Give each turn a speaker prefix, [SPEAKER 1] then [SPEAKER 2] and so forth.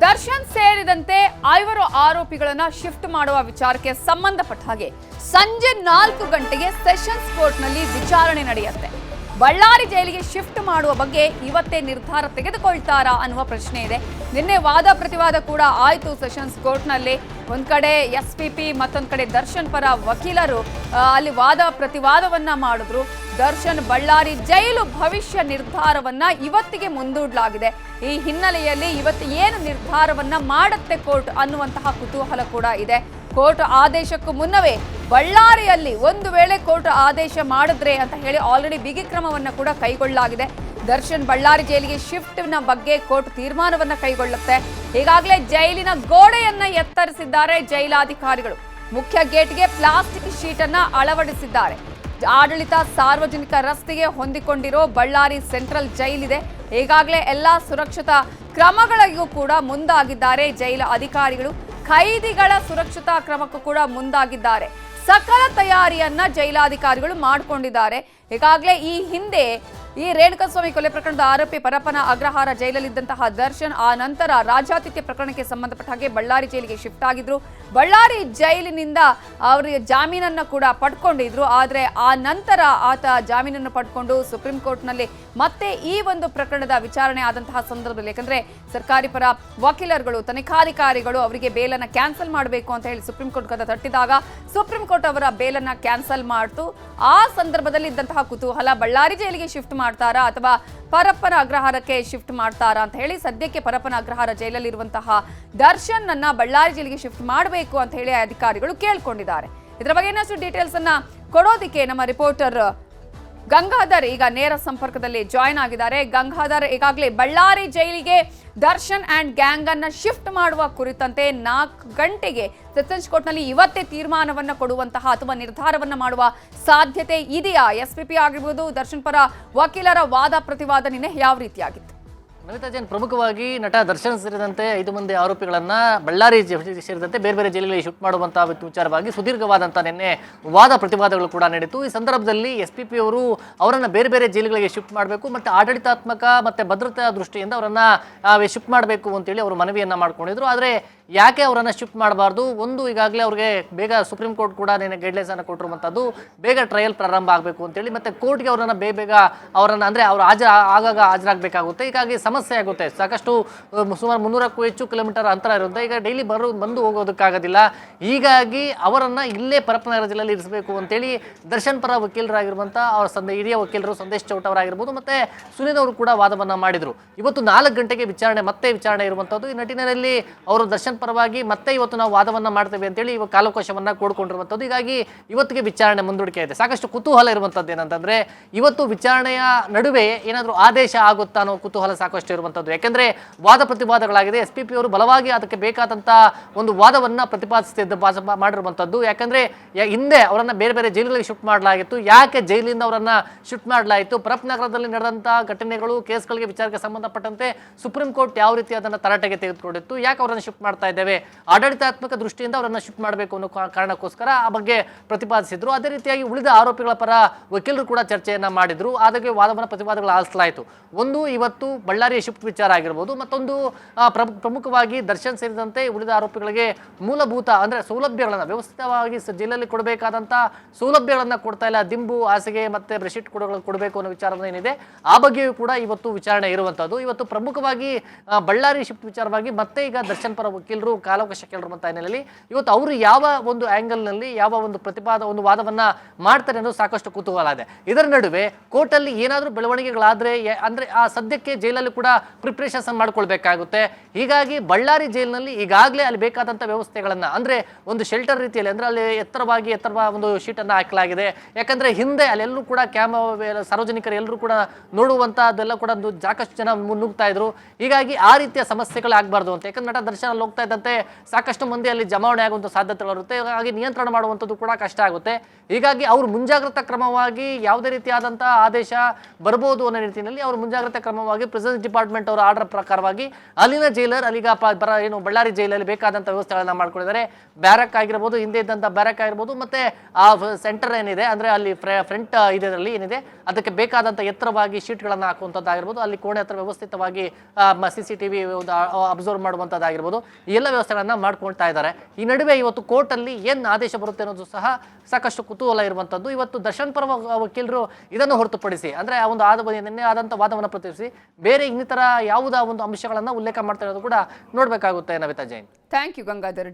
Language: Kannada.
[SPEAKER 1] ದರ್ಶನ್ ಸೇರಿದಂತೆ 5 ಆರೋಪಿಗಳನ್ನ ಶಿಫ್ಟ್ ಮಾಡುವ ವಿಚಾರಕ್ಕೆ ಸಂಬಂಧಪಟ್ಟ ಹಾಗೆ ಸಂಜೆ 4 ಗಂಟೆಗೆ ಸೆಷನ್ಸ್ ಕೋರ್ಟ್ನಲ್ಲಿ ವಿಚಾರಣೆ ನಡೆಯುತ್ತೆ. ಬಳ್ಳಾರಿ ಜೈಲಿಗೆ ಶಿಫ್ಟ್ ಮಾಡುವ ಬಗ್ಗೆ ಇವತ್ತೇ ನಿರ್ಧಾರ ತೆಗೆದುಕೊಳ್ತಾರಾ ಅನ್ನುವ ಪ್ರಶ್ನೆ ಇದೆ. ನಿನ್ನೆ ವಾದ ಪ್ರತಿವಾದ ಕೂಡ ಆಯಿತು ಸೆಷನ್ಸ್ ಕೋರ್ಟ್ನಲ್ಲಿ. ಒಂದ್ ಕಡೆ ಎಸ್ಪಿಪಿ, ಮತ್ತೊಂದ್ ಕಡೆ ದರ್ಶನ್ ಪರ ವಕೀಲರು ಅಲ್ಲಿ ವಾದ ಪ್ರತಿವಾದವನ್ನ ಮಾಡಿದ್ರು. ದರ್ಶನ್ ಬಳ್ಳಾರಿ ಜೈಲು ಭವಿಷ್ಯ ನಿರ್ಧಾರವನ್ನ ಇವತ್ತಿಗೆ ಮುಂದೂಡಲಾಗಿದೆ. ಈ ಹಿನ್ನೆಲೆಯಲ್ಲಿ ಇವತ್ತು ಏನು ನಿರ್ಧಾರವನ್ನ ಮಾಡುತ್ತೆ ಕೋರ್ಟ್ ಅನ್ನುವಂತಹ ಕುತೂಹಲ ಕೂಡ ಇದೆ. ಕೋರ್ಟ್ ಆದೇಶಕ್ಕೂ ಮುನ್ನವೇ ಬಳ್ಳಾರಿಯಲ್ಲಿ ಒಂದು ವೇಳೆ ಕೋರ್ಟ್ ಆದೇಶ ಮಾಡಿದ್ರೆ ಅಂತ ಹೇಳಿ ಆಲ್ರೆಡಿ ಬಿಗಿ ಕ್ರಮವನ್ನ ಕೂಡ ಕೈಗೊಳ್ಳಲಾಗಿದೆ. ದರ್ಶನ್ ಬಳ್ಳಾರಿ ಜೈಲಿಗೆ ಶಿಫ್ಟ್ ನ ಬಗ್ಗೆ ಕೋರ್ಟ್ ತೀರ್ಮಾನವನ್ನ ಕೈಗೊಳ್ಳುತ್ತೆ. ಈಗಾಗಲೇ ಜೈಲಿನ ಗೋಡೆಯನ್ನ ಎತ್ತರಿಸಿದ್ದಾರೆ ಜೈಲಾಧಿಕಾರಿಗಳು. ಮುಖ್ಯ ಗೇಟ್ಗೆ ಪ್ಲಾಸ್ಟಿಕ್ ಶೀಟ್ ಅನ್ನ ಅಳವಡಿಸಿದ್ದಾರೆ. ಆಡಳಿತ ಸಾರ್ವಜನಿಕ ರಸ್ತೆಗೆ ಹೊಂದಿಕೊಂಡಿರೋ ಬಳ್ಳಾರಿ ಸೆಂಟ್ರಲ್ ಜೈಲಿದೆ. ಈಗಾಗಲೇ ಎಲ್ಲಾ ಸುರಕ್ಷತಾ ಕ್ರಮಗಳಿಗೂ ಕೂಡ ಮುಂದಾಗಿದ್ದಾರೆ ಜೈಲು ಅಧಿಕಾರಿಗಳು. ಖೈದಿಗಳ ಸುರಕ್ಷತಾ ಕ್ರಮಕ್ಕೂ ಕೂಡ ಮುಂದಾಗಿದ್ದಾರೆ. ಸಕಲ ತಯಾರಿಯನ್ನ ಜೈಲಾಧಿಕಾರಿಗಳು ಮಾಡಿಕೊಂಡಿದ್ದಾರೆ. ಈಗಾಗಲೇ ಈ ಹಿಂದೆ ಈ ರೇಣುಕಾಸ್ವಾಮಿ ಕೊಲೆ ಪ್ರಕರಣದ ಆರೋಪಿ ಪರಪ್ಪನ ಅಗ್ರಹಾರ ಜೈಲಲ್ಲಿದ್ದಂತಹ ದರ್ಶನ್ ಆ ನಂತರ ರಾಜ್ಯಾತಿಥ್ಯ ಪ್ರಕರಣಕ್ಕೆ ಸಂಬಂಧಪಟ್ಟ ಹಾಗೆ ಬಳ್ಳಾರಿ ಜೈಲಿಗೆ ಶಿಫ್ಟ್ ಆಗಿದ್ರು. ಬಳ್ಳಾರಿ ಜೈಲಿನಿಂದ ಅವರಿಗೆ ಜಾಮೀನನ್ನ ಕೂಡ ಪಡ್ಕೊಂಡಿದ್ರು. ಆದರೆ ಆ ನಂತರ ಆತ ಜಾಮೀನನ್ನು ಪಡ್ಕೊಂಡು ಸುಪ್ರೀಂ ಕೋರ್ಟ್ನಲ್ಲಿ ಮತ್ತೆ ಈ ಒಂದು ಪ್ರಕರಣದ ವಿಚಾರಣೆ ಆದಂತಹ ಸಂದರ್ಭದಲ್ಲಿ, ಯಾಕಂದ್ರೆ ಸರ್ಕಾರಿ ಪರ ವಕೀಲರುಗಳು, ತನಿಖಾಧಿಕಾರಿಗಳು ಅವರಿಗೆ ಬೇಲನ್ನ ಕ್ಯಾನ್ಸಲ್ ಮಾಡಬೇಕು ಅಂತ ಹೇಳಿ ಸುಪ್ರೀಂ ಕೋರ್ಟ್ ಕದ ತಟ್ಟಿದಾಗ ಸುಪ್ರೀಂ ಕೋರ್ಟ್ ಅವರ ಬೇಲನ್ನ ಕ್ಯಾನ್ಸಲ್ ಮಾಡ್ತು. ಆ ಸಂದರ್ಭದಲ್ಲಿ ಇದ್ದಂತಹ ಕುತೂಹಲ, ಬಳ್ಳಾರಿ ಜೈಲಿಗೆ ಶಿಫ್ಟ್ ಮಾಡ್ತಾರಾ ಅಥವಾ ಪರಪ್ಪನ ಅಗ್ರಹಾರಕ್ಕೆ ಶಿಫ್ಟ್ ಮಾಡ್ತಾರಾ ಅಂತ ಹೇಳಿ. ಸದ್ಯಕ್ಕೆ ಪರಪ್ಪನ ಅಗ್ರಹಾರ ಜೈಲಲ್ಲಿರುವಂತಹ ದರ್ಶನ್ ಅನ್ನ ಬಳ್ಳಾರಿ ಜೈಲಿಗೆ ಶಿಫ್ಟ್ ಮಾಡಬೇಕು ಅಂತ ಹೇಳಿ ಅಧಿಕಾರಿಗಳು ಕೇಳ್ಕೊಂಡಿದ್ದಾರೆ. ಇದರ ಬಗ್ಗೆ ಇನ್ನಷ್ಟು ಡೀಟೇಲ್ಸ್ ಅನ್ನ ಕೊಡೋದಿಕ್ಕೆ ನಮ್ಮ ರಿಪೋರ್ಟರ್ ಗಂಗಾಧರ್ ಈಗ ನೇರ ಸಂಪರ್ಕದಲ್ಲಿ ಜಾಯ್ನ್ ಆಗಿದ್ದಾರೆ. ಗಂಗಾಧರ್, ಈಗಾಗಲೇ ಬಳ್ಳಾರಿ ಜೈಲಿಗೆ ದರ್ಶನ್ ಅಂಡ್ ಗ್ಯಾಂಗ್ ಅನ್ನ ಶಿಫ್ಟ್ ಮಾಡುವ ಕುರಿತಂತೆ 4 ಗಂಟೆಗೆ ಸೆಷನ್ಸ್ ಕೋರ್ಟ್ನಲ್ಲಿ ಇವತ್ತೇ ತೀರ್ಮಾನವನ್ನ ಕೊಡುವಂತಹ ಅಥವಾ ನಿರ್ಧಾರವನ್ನ ಮಾಡುವ ಸಾಧ್ಯತೆ ಇದೆಯಾ? ಎಸ್ಪಿಪಿ ಆಗಿರ್ಬೋದು, ದರ್ಶನ್ ಪರ ವಕೀಲರ ವಾದ ಪ್ರತಿವಾದ ನಿನ್ನೆ ಯಾವ ರೀತಿಯಾಗಿತ್ತು?
[SPEAKER 2] ನಮಿತಾ ಜೈನ್, ಪ್ರಮುಖವಾಗಿ ನಟ ದರ್ಶನ್ ಸೇರಿದಂತೆ 5 ಮಂದಿ ಆರೋಪಿಗಳನ್ನ ಬಳ್ಳಾರಿ ಸೇರಿದಂತೆ ಬೇರೆ ಬೇರೆ ಜೈಲಿಗೆ ಶಿಫ್ಟ್ ಮಾಡುವಂತಹ ವಿಚಾರವಾಗಿ ಸುದೀರ್ಘವಾದಂಥ ನಿನ್ನೆ ವಾದ ಪ್ರತಿವಾದಗಳು ಕೂಡ ನಡೆಯಿತು. ಈ ಸಂದರ್ಭದಲ್ಲಿ ಎಸ್ಪಿಪಿ ಅವರು ಅವರನ್ನು ಬೇರೆ ಬೇರೆ ಜೈಲುಗಳಿಗೆ ಶಿಫ್ಟ್ ಮಾಡಬೇಕು ಮತ್ತು ಆಡಳಿತಾತ್ಮಕ ಮತ್ತು ಭದ್ರತಾ ದೃಷ್ಟಿಯಿಂದ ಅವರನ್ನು ಶಿಫ್ಟ್ ಮಾಡಬೇಕು ಅಂತೇಳಿ ಅವರು ಮನವಿಯನ್ನು ಮಾಡ್ಕೊಂಡಿದ್ರು. ಆದರೆ ಯಾಕೆ ಅವರನ್ನು ಶಿಫ್ಟ್ ಮಾಡಬಾರ್ದು? ಒಂದು, ಈಗಾಗಲೇ ಅವ್ರಿಗೆ ಬೇಗ ಸುಪ್ರೀಂ ಕೋರ್ಟ್ ಕೂಡ ನಿನ್ನೆ ಗೈಡ್ಲೈನ್ಸನ್ನು ಕೊಟ್ಟಿರುವಂಥದ್ದು, ಬೇಗ ಟ್ರಯಲ್ ಪ್ರಾರಂಭ ಆಗಬೇಕು ಅಂತೇಳಿ, ಮತ್ತು ಕೋರ್ಟ್ಗೆ ಅವರನ್ನು ಬೇಗ ಅವರನ್ನು ಅಂದರೆ ಅವರು ಆಗಾಗ ಹಾಜರಾಗಬೇಕಾಗುತ್ತೆ. ಹೀಗಾಗಿ ಸಮಸ್ಯೆ ಆಗುತ್ತೆ. ಸಾಕಷ್ಟು ಸುಮಾರು 300ಕ್ಕೂ ಹೆಚ್ಚು ಕಿಲೋಮೀಟರ್ ಅಂತರ ಇರುತ್ತೆ. ಈಗ ಡೈಲಿ ಬಂದು ಹೋಗೋದಕ್ಕಾಗೋದಿಲ್ಲ. ಹೀಗಾಗಿ ಅವರನ್ನು ಇಲ್ಲೇ ಪರಪ್ಪನಗರ ಜಿಲ್ಲೆಯಲ್ಲಿ ಇರಿಸಬೇಕು ಅಂತೇಳಿ ದರ್ಶನ್ ಪರ ವಕೀಲರಾಗಿರುವಂಥ ಅವರ ಹಿರಿಯ ವಕೀಲರು ಸಂದೇಶ್ ಚೌಟ ಅವರಾಗಿರ್ಬೋದು ಮತ್ತು ಸುನೀಲ್ ಅವರು ಕೂಡ ವಾದವನ್ನು ಮಾಡಿದರು. ಇವತ್ತು 4 ಗಂಟೆಗೆ ಮತ್ತೆ ವಿಚಾರಣೆ ಇರುವಂಥದ್ದು. ಈ ನಿಟ್ಟಿನಲ್ಲಿ ಅವರು ದರ್ಶನ್ ಪರವಾಗಿ ಮತ್ತೆ ಇವತ್ತು ನಾವು ವಾದವನ್ನು ಮಾಡ್ತೇವೆ ಅಂತೇಳಿ ಇವಾಗ ಕಾಲವಕಾಶವನ್ನು ಕೋಡ್ಕೊಂಡಿರುವಂಥದ್ದು. ಹೀಗಾಗಿ ಇವತ್ತಿಗೆ ವಿಚಾರಣೆ ಮುಂದೂಡಿಕೆ ಇದೆ. ಸಾಕಷ್ಟು ಕುತೂಹಲ ಇರುವಂಥದ್ದು ಏನಂತಂದರೆ, ಇವತ್ತು ವಿಚಾರಣೆಯ ನಡುವೆ ಏನಾದರೂ ಆದೇಶ ಆಗುತ್ತಾ ಅನ್ನೋ ಕುತೂಹಲ ಸಾಕಷ್ಟು ಇರುವಂಥದ್ದು. ಯಾಕೆಂದರೆ ವಾದ ಪ್ರತಿವಾದಗಳಾಗಿದೆ. ಎಸ್ಪಿಪಿ ಅವರು ಬಲವಾಗಿ ಅದಕ್ಕೆ ಬೇಕಾದಂಥ ಒಂದು ವಾದವನ್ನು ಮಾಡಿರುವಂಥದ್ದು. ಯಾಕಂದರೆ ಹಿಂದೆ ಅವರನ್ನು ಬೇರೆ ಬೇರೆ ಜೈಲುಗಳಿಗೆ ಶಿಫ್ಟ್ ಮಾಡಲಾಗಿತ್ತು. ಯಾಕೆ ಜೈಲಿಂದ ಅವರನ್ನು ಶಿಫ್ಟ್ ಮಾಡಲಾಯಿತು? ಪರಪ್ಪನಗರದಲ್ಲಿ ನಡೆದಂಥ ಘಟನೆಗಳು, ಕೇಸ್ಗಳಿಗೆ ವಿಚಾರಕ್ಕೆ ಸಂಬಂಧಪಟ್ಟಂತೆ ಸುಪ್ರೀಂ ಕೋರ್ಟ್ ಯಾವ ರೀತಿ ಅದನ್ನು ತರಾಟೆಗೆ ತೆಗೆದುಕೊಂಡಿತ್ತು? ಯಾಕೆ ಅವರನ್ನು ಶಿಫ್ಟ್ ಮಾಡ್ತಾ ಇದ್ದೇವೆ? ಆಡಳಿತಾತ್ಮಕ ದೃಷ್ಟಿಯಿಂದ ಅವರನ್ನು ಶಿಫ್ಟ್ ಮಾಡಬೇಕು ಅನ್ನೋ ಕಾರಣಕ್ಕೋಸ್ಕರ ಆ ಬಗ್ಗೆ ಪ್ರತಿಪಾದಿಸಿದ್ರು. ಅದೇ ರೀತಿಯಾಗಿ ಉಳಿದ ಆರೋಪಿಗಳ ಪರ ವಕೀಲರು ಕೂಡ ಚರ್ಚೆಯನ್ನು ಮಾಡಿದ್ರು. ಅದಕ್ಕೆ ವಾದವನ್ನು ಪ್ರತಿವಾದಗಳು ಆಲಿಸಲಾಯಿತು. ಒಂದು, ಇವತ್ತು ಬಳ್ಳಾರಿಯ ಶಿಫ್ಟ್ ವಿಚಾರ ಆಗಿರ್ಬೋದು. ಮತ್ತೊಂದು, ಪ್ರಮುಖವಾಗಿ ದರ್ಶನ್ ಸೇರಿದಂತೆ ಉಳಿದ ಆರೋಪಿಗಳಿಗೆ ಮೂಲಭೂತ ಅಂದರೆ ಸೌಲಭ್ಯಗಳನ್ನು ವ್ಯವಸ್ಥಿತವಾಗಿ ಜೈಲಲ್ಲಿ ಕೊಡಬೇಕಾದಂಥ ಸೌಲಭ್ಯಗಳನ್ನು ಕೊಡ್ತಾ ಇಲ್ಲ. ದಿಂಬು, ಹಾಸಿಗೆ ಮತ್ತು ಬ್ರೆಡ್ಶೀಟ್ ಕೊಡಬೇಕು ಅನ್ನೋ ವಿಚಾರವನ್ನು ಏನಿದೆ ಆ ಬಗ್ಗೆಯೂ ಕೂಡ ಇವತ್ತು ವಿಚಾರಣೆ ಇರುವಂಥದ್ದು. ಇವತ್ತು ಪ್ರಮುಖವಾಗಿ ಬಳ್ಳಾರಿ ಶಿಫ್ಟ್ ವಿಚಾರವಾಗಿ ಮತ್ತೆ ಈಗ ದರ್ಶನ್ ಪರ ವಕೀಲರು ಕಾಲಾವಕಾಶ ಕೇಳಿರುವಂಥ ಹಿನ್ನೆಲೆಯಲ್ಲಿ ಇವತ್ತು ಅವರು ಯಾವ ಒಂದು ಆ್ಯಂಗಲ್ನಲ್ಲಿ ಯಾವ ಒಂದು ವಾದವನ್ನು ಮಾಡ್ತಾರೆ ಅನ್ನೋದು ಸಾಕಷ್ಟು ಕುತೂಹಲ ಇದೆ. ಇದರ ನಡುವೆ ಕೋರ್ಟಲ್ಲಿ ಏನಾದರೂ ಬೆಳವಣಿಗೆಗಳಾದರೆ ಅಂದರೆ ಆ ಸದ್ಯಕ್ಕೆ ಜೈಲಲ್ಲಿ ಕೂಡ ಪ್ರಿಪ್ರೇಷನ್ಸ್ ಮಾಡ್ಕೊಳ್ಬೇಕಾಗುತ್ತೆ. ಹೀಗಾಗಿ ಬಳ್ಳಾರಿ ಜೈಲಿನಲ್ಲಿ ಈಗಾಗಲೇ ಅಲ್ಲಿ ಬೇಕಾದಂಥ ವ್ಯವಸ್ಥೆಗಳನ್ನು ಅಂದರೆ ಒಂದು ಶೆಲ್ಟರ್ ರೀತಿಯಲ್ಲಿ ಅಂದರೆ ಅಲ್ಲಿ ಎತ್ತರವಾಗಿ ಒಂದು ಶೀಟನ್ನು ಹಾಕಲಾಗಿದೆ. ಯಾಕಂದರೆ ಹಿಂದೆ ಅಲ್ಲೆಲ್ಲರೂ ಕೂಡ ಸಾರ್ವಜನಿಕರು ಎಲ್ಲರೂ ಕೂಡ ನೋಡುವಂಥ ಅದೆಲ್ಲ ಕೂಡ ಒಂದು ಸಾಕಷ್ಟು ಜನ ಮುನ್ನುಗ್ತಾ ಇದ್ರು. ಹೀಗಾಗಿ ಆ ರೀತಿಯ ಸಮಸ್ಯೆಗಳು ಆಗಬಾರ್ದು ಅಂತ. ಯಾಕಂದ್ರೆ ನಟ ದರ್ಶನ್ ಅಲ್ಲಿ ಹೋಗ್ತಾ ಇದ್ದಂತೆ ಸಾಕಷ್ಟು ಮಂದಿ ಅಲ್ಲಿ ಜಮಾವಣೆ ಆಗುವಂಥ ಸಾಧ್ಯತೆಗಳಿರುತ್ತೆ. ಹಾಗಾಗಿ ನಿಯಂತ್ರಣ ಮಾಡುವಂಥದ್ದು ಕೂಡ ಕಷ್ಟ ಆಗುತ್ತೆ. ಹೀಗಾಗಿ ಅವರು ಮುಂಜಾಗ್ರತಾ ಕ್ರಮವಾಗಿ ಯಾವುದೇ ರೀತಿಯಾದಂಥ ಆದೇಶ ಬರ್ಬೋದು ಅನ್ನೋ ನಿಟ್ಟಿನಲ್ಲಿ ಅವರು ಮುಂಜಾಗ್ರತಾ ಕ್ರಮವಾಗಿ ಪ್ರೆಸಿಡೆಂಟ್ ಡಿಪಾರ್ಟ್ಮೆಂಟ್ ಅವರ ಆರ್ಡರ್ ಪ್ರಕಾರವಾಗಿ ಅಲ್ಲಿನ ಜೈಲರ್ ಅಲ್ಲಿಗ ಏನು ಬಳ್ಳಾರಿ ಜೈಲಲ್ಲಿ ಬೇಕಾದಂಥ ವ್ಯವಸ್ಥೆಗಳನ್ನ ಮಾಡ್ಕೊಂಡಿದ್ದಾರೆ. ಬ್ಯಾರಕ್ ಆಗಿರ್ಬೋದು, ಹಿಂದೆ ಇದ್ದಂಥ ಬ್ಯಾರಕ್ ಆಗಿರ್ಬೋದು, ಮತ್ತೆ ಆ ಸೆಂಟರ್ ಏನಿದೆ ಅಂದ್ರೆ ಅಲ್ಲಿ ಫ್ರಂಟ್ ಇದರಲ್ಲಿ ಏನಿದೆ ಅದಕ್ಕೆ ಬೇಕಾದಂಥ ಎತ್ತರವಾಗಿ ಶೀಟ್ಗಳನ್ನು ಹಾಕುವಂಥದ್ದಾಗಿರ್ಬೋದು, ಅಲ್ಲಿ ಕೋಣೆ ಹತ್ರ ವ್ಯವಸ್ಥಿತವಾಗಿ CCTV ಅಬ್ಸರ್ವ್ ಮಾಡುವಂಥದ್ದಾಗಿರ್ಬೋದು, ಈ ಎಲ್ಲ ವ್ಯವಸ್ಥೆಗಳನ್ನ ಮಾಡ್ಕೊಳ್ತಾ ಇದ್ದಾರೆ. ಈ ನಡುವೆ ಇವತ್ತು ಕೋರ್ಟಲ್ಲಿ ಏನು ಆದೇಶ ಬರುತ್ತೆ ಅನ್ನೋದು ಸಹ ಸಾಕಷ್ಟು ಕುತೂಹಲ ಇರುವಂಥದ್ದು. ಇವತ್ತು ದರ್ಶನ್ ಪರ ವಕೀಲರು ಇದನ್ನು ಹೊರತುಪಡಿಸಿ ಅಂದ್ರೆ ಆ ಒಂದು ನಿನ್ನೆ ಆದಂಥ ವಾದವನ್ನು ಪ್ರತಿನಿಧಿಸಿ ಬೇರೆ ಇನ್ನಿತರ ಯಾವುದೋ ಒಂದು ಅಂಶಗಳನ್ನು ಉಲ್ಲೇಖ ಮಾಡ್ತಾ ಇರೋದು ಕೂಡ ನೋಡಬೇಕಾಗುತ್ತೆ ನವಿತಾ ಜೈನ್.
[SPEAKER 1] Thank you Gangadhar.